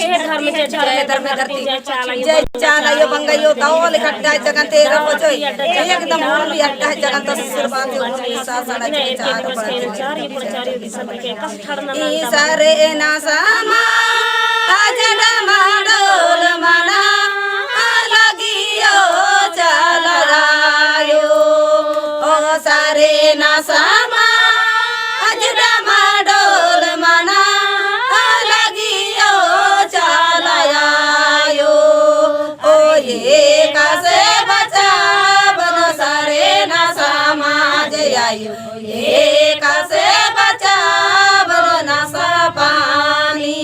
जय धर्म धरती जय चालायो बंगायो दावल खट्टा जगन तेरा बजो एकदम भी अट्टा जगन तो सुरबात हो सासड़ा के चार ई सारे ना सामा आजड़ा माडोल मना लगियो चालायो ओ सारे ना सामा आजड़ा माडोल मना लगियो चालायो ओ ये कासे बचा बनो सारे ना सामा जयायो ये कासे बचा बनो ना सा पानी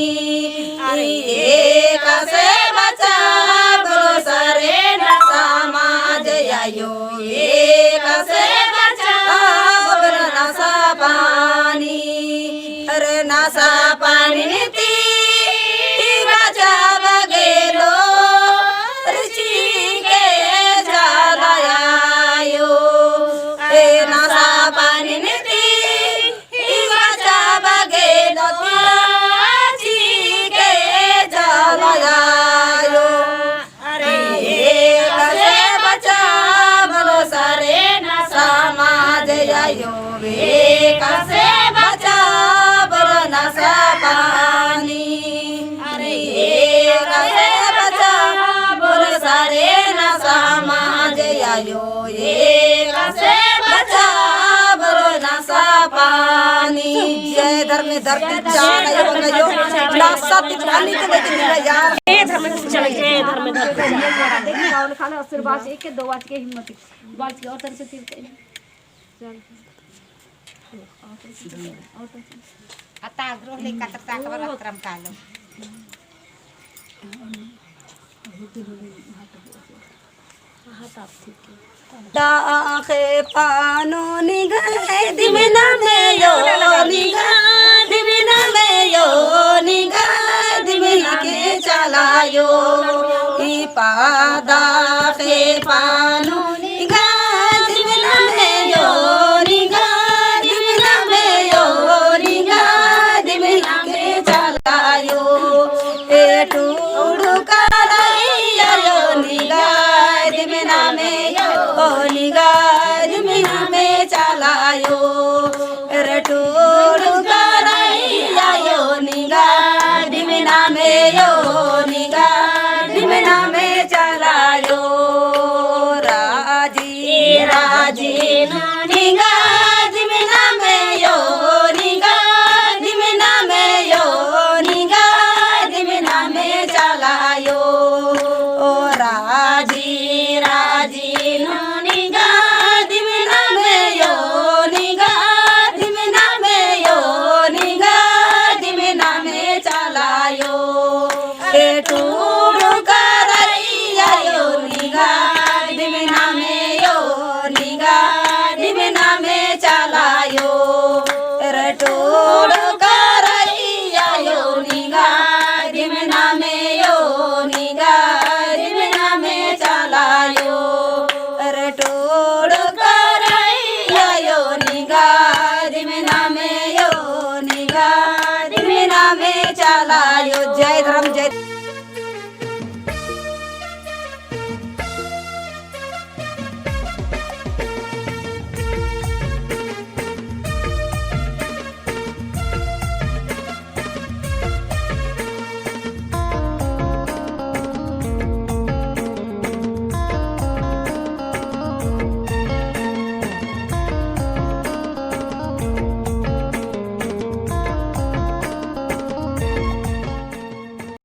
ये कासे बचा बनो सारे ना सामा जयायो ये कासे बचा बनो ना सा पानी अरे ना सा पानी नीति बचा बगेलो ऋषि के चालायो ए ना सा पानी नीति बचा बगेलो ऋषि के चालायो अरे ये कसे बचा बोलो सारे ना समाज आयो वे कसे बचा बोलो ना सा पानी अरे ये कसे बचा बोलो सारे ना समाज आयो ये कसे बचा बोलो ना सा पानी जय धर्म धरती चाल आयो बंगायो लासा तिवाली के लेके मेरा यार जय धर्म धरती देखिए राहुल खाला आशीर्वाद एक के दो बात के हिम्मत बात की और तरह से तीर के चल आता आग्रह ले कतरता खबर अत्रम कालो डाखे पानो निगाहे दिमिना में यो निगाह दिमिना में यो निगाह दिमिना के चलायो ई पादा के पानो निगाह दिमिना में यो निगाह दिमिना में यो निगाह दिमिना के चलायो ए टूडू कराइया यो निगाह दिमिना में यो निगाह दिमिना में चलायो रटूडू कराइया यो निगाह दिमिना में यो निगाह दिमिना में चलायो राजी राजी निगाह दिमिना में यो निगाह दिमिना में यो निगाह दिमिना में चलायो ओ राजी राजी निगाह दिमिना में यो निगाह दिमिना में यो निगाह दिमिना में चलायो ए टूडू करैया यो निगाह दिमिना में यो निगाह दिमिना में चलायो रे टूडू करैया यो निगाह दिमिना में यो निगाह दिमिना में चलायो रे टूडू करैया यो निगाह दिमिना में यो निगाह दिमिना में चलायो जय धर्म जय